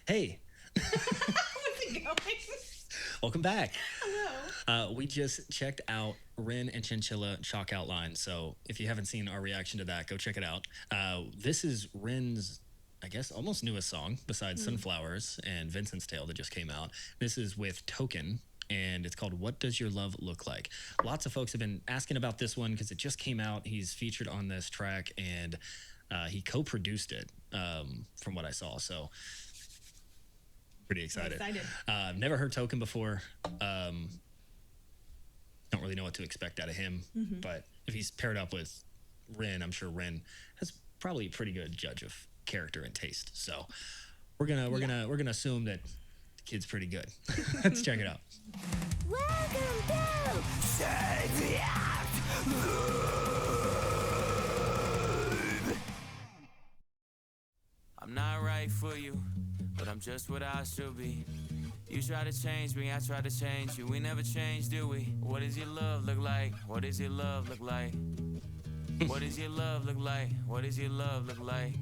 Hey, How's it going? welcome back. Hello. We just checked out Rin and Chinchilla Chalk Outline. So if you haven't seen our reaction to that, go check it out. This is Rin's, I guess, almost newest song besides Sunflowers and Vincent's Tale that just came out. This is with Token. And it's called What Does Your Love Look Like? Lots of folks have been asking about this one because it just came out. He's featured on this track and he co-produced it from what I saw. So pretty excited. Never heard Token before. Don't really know what to expect out of him. But if he's paired up with Rin, I'm sure Rin has probably a pretty good judge of character and taste. So we're gonna assume that the kid's pretty good. Let's check it out. Welcome to Save the Act. I'm not right for you, but I'm just what I should be. You try to change me, I try to change you. We never change, do we? What does your love look like? What does your love look like? What does your love look like? What does your love look like?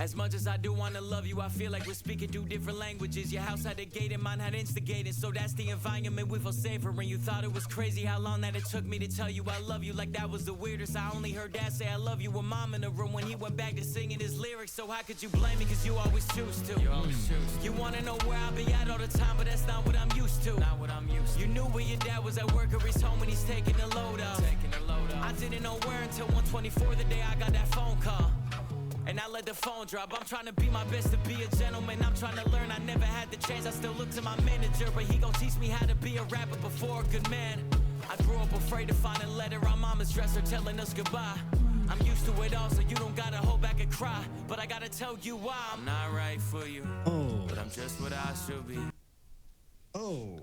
As much as I do want to love you, I feel like we're speaking two different languages. Your house had a gate and mine had instigated, so that's the environment we feel safer in. You thought it was crazy how long that it took me to tell you I love you, like that was the weirdest. I only heard dad say I love you with mom in the room when he went back to singing his lyrics. So how could you blame me, cause you always choose to. You always choose to. You wanna know where I'll be at all the time, but that's not what I'm used to. Not what I'm used to. You knew where your dad was at work or he's home when he's taking the load up. I didn't know where until 1:24 the day I got that phone call. And I let the phone drop. I'm trying to be my best to be a gentleman. I'm trying to learn. I never had the chance. I still look to my manager, but he gon' teach me how to be a rapper before a good man. I grew up afraid to find a letter on mama's dresser telling us goodbye. I'm used to it all, so you don't gotta hold back and cry. But I gotta tell you why I'm not right for you. But I'm just what I should be. Oh,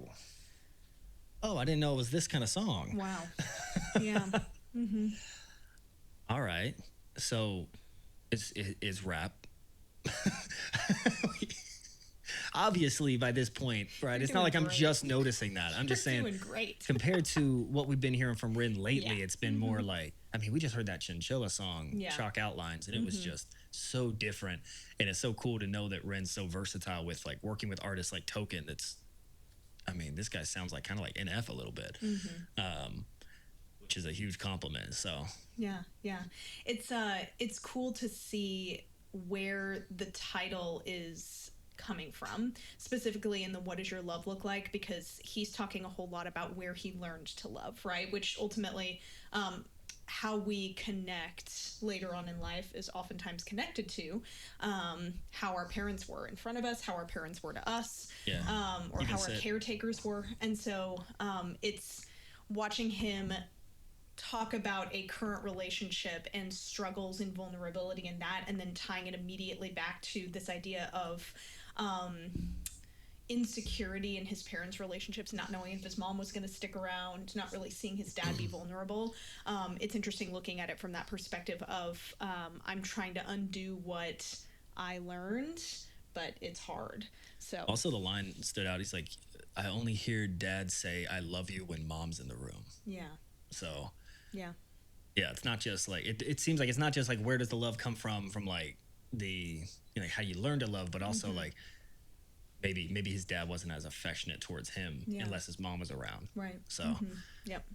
I didn't know it was this kind of song. Wow. Yeah. All right. So is rap. Obviously, by this point, right? It's not like I'm just noticing that. I'm just saying, doing great. compared to what we've been hearing from Rin lately, Yeah. it's been more like, I mean, we just heard that Chinchilla song, Chalk Outlines, and it was just so different. And it's so cool to know that Rin's so versatile with like working with artists like Token. That's, I mean, this guy sounds like kind of like NF a little bit, which is a huge compliment. So Yeah. It's cool to see where the title is coming from, specifically in the What Does Your Love Look Like, because he's talking a whole lot about where he learned to love, right? Which ultimately, how we connect later on in life is oftentimes connected to how our parents were in front of us, how our parents were to us, or how our caretakers were. And so it's watching him talk about a current relationship and struggles and vulnerability in that, and then tying it immediately back to this idea of insecurity in his parents' relationships, not knowing if his mom was going to stick around, not really seeing his dad be vulnerable. It's interesting looking at it from that perspective of I'm trying to undo what I learned, but it's hard. So also the line stood out. He's like, I only hear dad say I love you when mom's in the room. So yeah, it's not just like it seems like it's not just like where does the love come from like the, you know, how you learn to love, but also like maybe his dad wasn't as affectionate towards him unless his mom was around, right? So yep,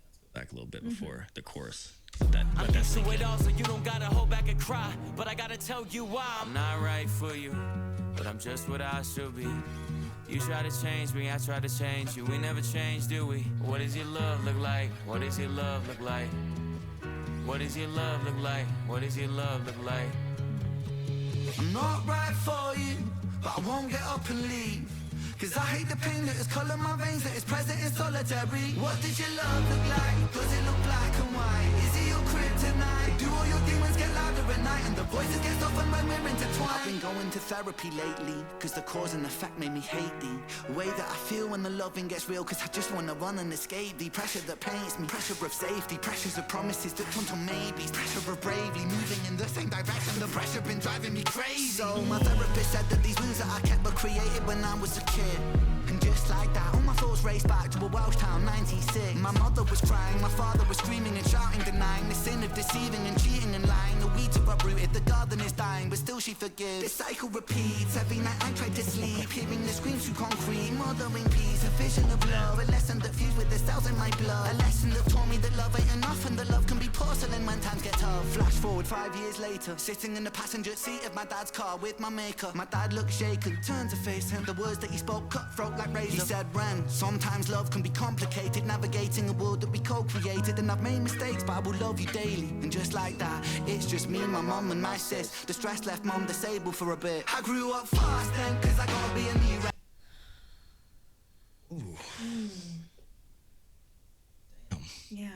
let's go back a little bit before the chorus. I'm used to it all, so you don't gotta hold back and cry. But I gotta tell you why I'm not right for you, but I'm just what I should be. You try to change me, I try to change you. We never change, do we? What does your love look like? What does your love look like? What does your love look like? What does your love look like? I'm not right for you, but I won't get up and leave. Cause I hate the pain that is colour my veins, that is present in solitary. What does your love look like? Does it look black and white? Is it your kryptonite? Do all your demons get louder at night and the voices get softened when we're intertwined? I've been going to therapy lately, cause the cause and effect made me hate thee. The way that I feel when the loving gets real, cause I just wanna run and escape thee. Pressure that paints me, pressure of safety, pressures of promises that turn to maybes, pressure of bravely moving in the same direction. The pressure been driving me crazy. So my therapist said that these wounds that I kept were created when I was a kid. And just like that, all my thoughts raced back to a Welsh town, 96. My mother was crying, my father was screaming and shouting, denying the sin of deceiving and cheating and lying. The weeds are uprooted, the garden is dying, but still she she forgives. This cycle repeats, every night I try to sleep, hearing the screams through concrete, mothering peace, a vision of love, a lesson that fused with the cells in my blood, a lesson that taught me that love ain't enough and that love can be porcelain when times get tough. Flash forward 5 years later, sitting in the passenger seat of my dad's car with my maker. My dad looked shaken, turned to face him, the words that he spoke cutthroat like razor. He said, Ren, sometimes love can be complicated, navigating a world that we co-created, and I've made mistakes but I will love you daily. And just like that, it's just me, my mum and my sis. The stress left mum disabled for a bit. I grew up fast then, cause I gotta be a new Ren. Ooh. Damn. Yeah.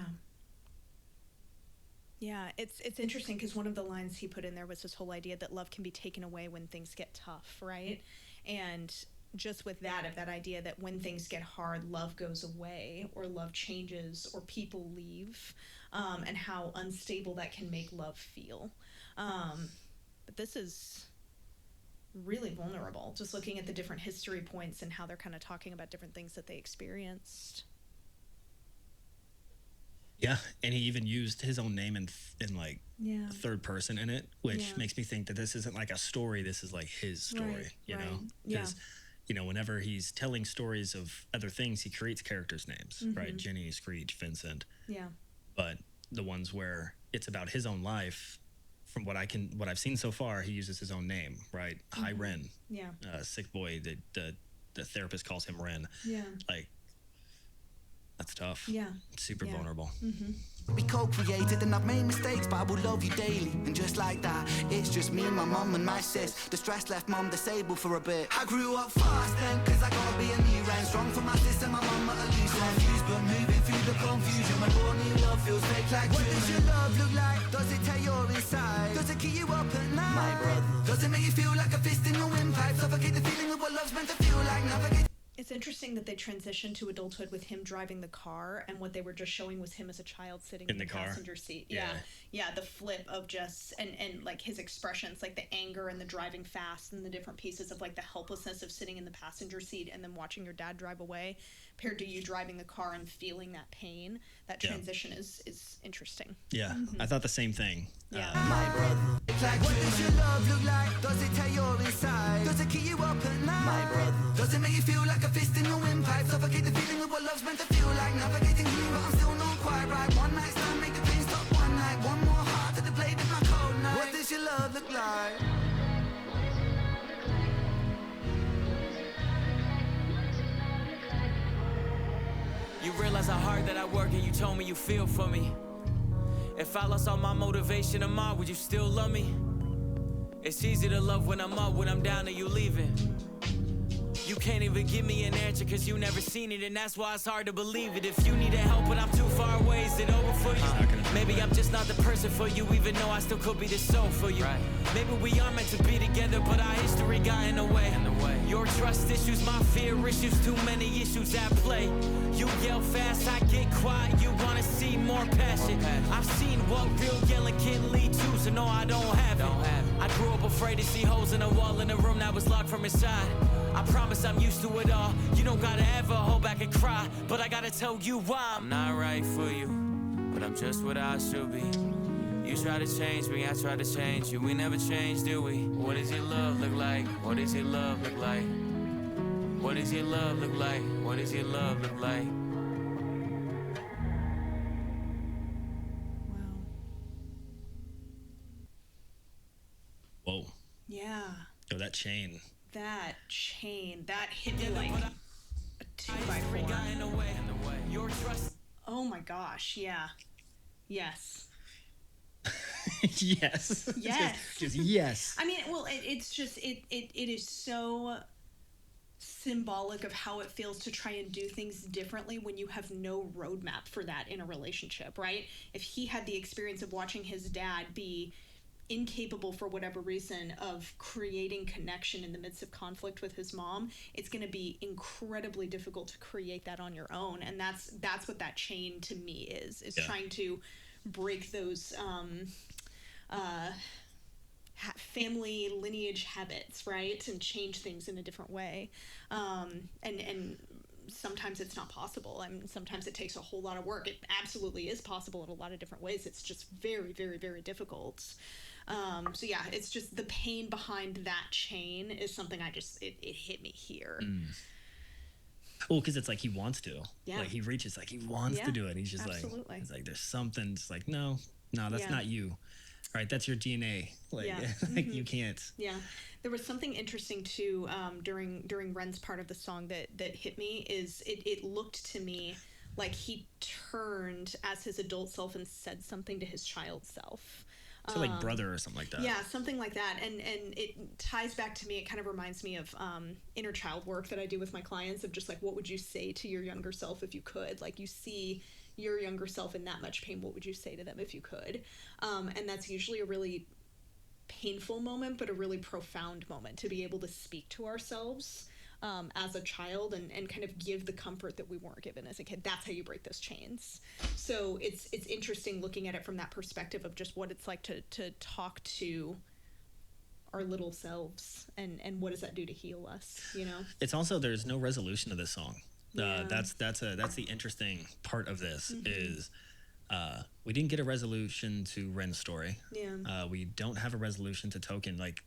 Yeah, it's interesting because one of the lines he put in there was this whole idea that love can be taken away when things get tough, right? And just with that, of that idea that when things get hard, love goes away, or love changes, or people leave, and how unstable that can make love feel. But this is really vulnerable, just looking at the different history points and how they're kind of talking about different things that they experienced. Yeah, and he even used his own name in like Yeah. third person in it, which Yeah. makes me think that this isn't like a story. This is like his story, Right, you right. know? Yeah. Because, you know, whenever he's telling stories of other things, he creates characters' names, right? Jenny, Screech, Vincent. Yeah. But the ones where it's about his own life, from what I've seen so far, he uses his own name, right? Hi, Ren. Yeah. Sick boy. The therapist calls him Ren. Yeah. Like, that's tough. Yeah. Super Yeah. vulnerable. We co-created and I've made mistakes but I will love you daily. And just like that, it's just me, my mum and my sis. The stress left mum disabled for a bit. I grew up fast then, cause I gotta be a new Ren. Strong for my sis and my mum at a loose end. Confused but moving through the confusion. My raw new love feels fake like what does your love look like? Does it tear your inside? Does it keep you up at night? My brother. Does it make you feel like a fist in your windpipe? Suffocate the feeling of what love's meant to feel like. Navigate. It's interesting that they transitioned to adulthood with him driving the car, and what they were just showing was him as a child sitting in the car. passenger seat. Yeah. Yeah, the flip of just and like his expressions, like the anger and the driving fast and the different pieces of like the helplessness of sitting in the passenger seat and then watching your dad drive away, paired to you driving the car and feeling that pain. That transition is interesting. Yeah, I thought the same thing. Yeah. My brother. Like what does your love look like? Does it tear your inside? Does it keep you up at night? My brother. Does it make you feel like a fist in your windpipe? Suffocate the feeling of what love's meant to feel like. Navigating clean but I'm still not quite right. One night stand, make the pain stop one night. One more heart to the blade of my cold night. What does your love look like? You realize how hard that I work and you told me you feel for me. If I lost all my motivation tomorrow, would you still love me? It's easy to love when I'm up, when I'm down and you leaving. You can't even give me an answer cause you never seen it, and that's why it's hard to believe it. If you need help but I'm too far away, is it over for you? Maybe I'm just not the person for you, even though I still could be the soul for you. Maybe we are meant to be together, but our history got in the way. Your trust issues, my fear issues, too many issues at play. You yell fast, I get quiet, you wanna see more passion. I've seen what real yelling can lead to, so no, I don't have it. I grew up afraid to see holes in a wall in a room that was locked from inside. I promise I'm used to it all. You don't gotta ever hold back and cry, but I gotta tell you why. I'm not right for you, but I'm just what I should be. You try to change me, I try to change you. We never change, do we? What does your love look like? What does your love look like? What does your love look like? What does your love look like? Wow. Whoa. Yeah. Oh, that chain. That chain, that hit me like a 2x4. Your trust. Oh my gosh, yeah. Yes. Yes. Yes. Just yes. I mean, well, it's just, it is so symbolic of how it feels to try and do things differently when you have no roadmap for that in a relationship, right? If he had the experience of watching his dad be incapable for whatever reason of creating connection in the midst of conflict with his mom, it's going to be incredibly difficult to create that on your own. And that's what that chain to me is trying to break those family lineage habits, right, and change things in a different way, and sometimes it's not possible. I mean, sometimes it takes a whole lot of work. It absolutely is possible in a lot of different ways. It's just very, very, very difficult. So yeah, it's just the pain behind that chain is something it hit me here. Well, because it's like he wants to. Yeah. Like he reaches, like he wants to do it. He's just absolutely. like, it's like there's something. It's like no, that's not you. All right, that's your DNA. Like, like you can't. Yeah, there was something interesting too during Ren's part of the song that hit me. Is it looked to me like he turned as his adult self and said something to his child self. So like brother or something like that. Yeah, something like that. And it ties back to me. It kind of reminds me of inner child work that I do with my clients of just like, what would you say to your younger self if you could? Like you see your younger self in that much pain, what would you say to them if you could? And that's usually a really painful moment, but a really profound moment to be able to speak to ourselves as a child and kind of give the comfort that we weren't given as a kid. That's how you break those chains. So it's interesting looking at it from that perspective of just what it's like to talk to our little selves and what does that do to heal us, you know? It's also, there's no resolution to this song. Yeah. That's the interesting part of this is we didn't get a resolution to Ren's story. Yeah. We don't have a resolution to Token. Like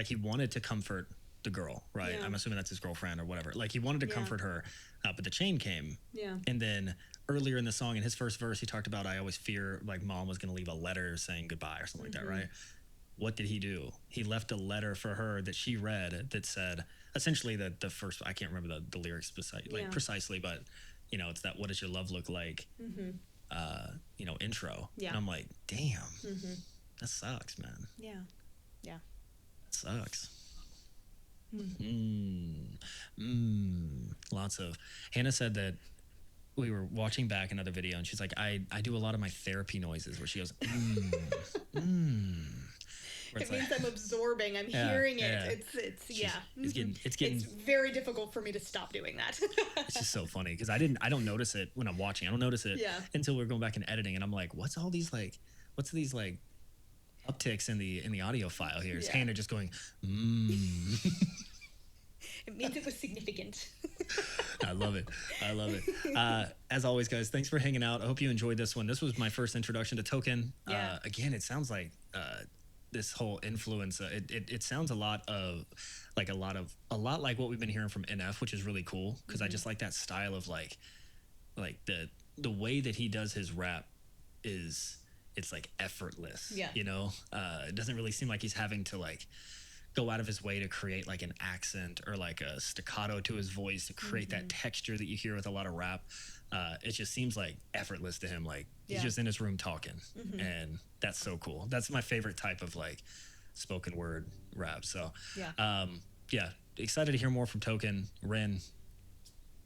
he wanted to comfort the girl, right? Yeah. I'm assuming that's his girlfriend or whatever. Like he wanted to comfort her, but the chain came. Yeah. And then earlier in the song, in his first verse, he talked about, I always fear like mom was going to leave a letter saying goodbye or something like that, right? What did he do? He left a letter for her that she read that said essentially that the first, I can't remember the lyrics precisely, but you know, it's that what does your love look like? You know, intro. Yeah. And I'm like, damn, that sucks, man. Yeah. Yeah. That sucks. Lots of. Hannah said that we were watching back another video and she's like, I do a lot of my therapy noises where she goes, It means I'm absorbing. I'm hearing it. It's getting. It's very difficult for me to stop doing that. It's just so funny because I don't notice it when I'm watching. I don't notice it until we're going back and editing, and I'm like, what's these upticks in the audio file here? It's Hannah just going, It means it was significant. I love it. As always, guys, thanks for hanging out. I hope you enjoyed this one. This was my first introduction to Token. Again, it sounds like this whole influence. It sounds a lot like what we've been hearing from NF, which is really cool because I just like that style of like the way that he does his rap it's like effortless. You know, it doesn't really seem like he's having to like go out of his way to create like an accent or like a staccato to his voice to create that texture that you hear with a lot of rap. It just seems like effortless to him. Like he's just in his room talking, and that's so cool. That's my favorite type of like spoken word rap. So excited to hear more from Token. Ren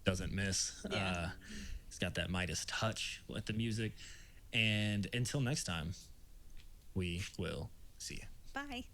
doesn't miss. He's got that Midas touch with the music. And until next time, we will see you. Bye.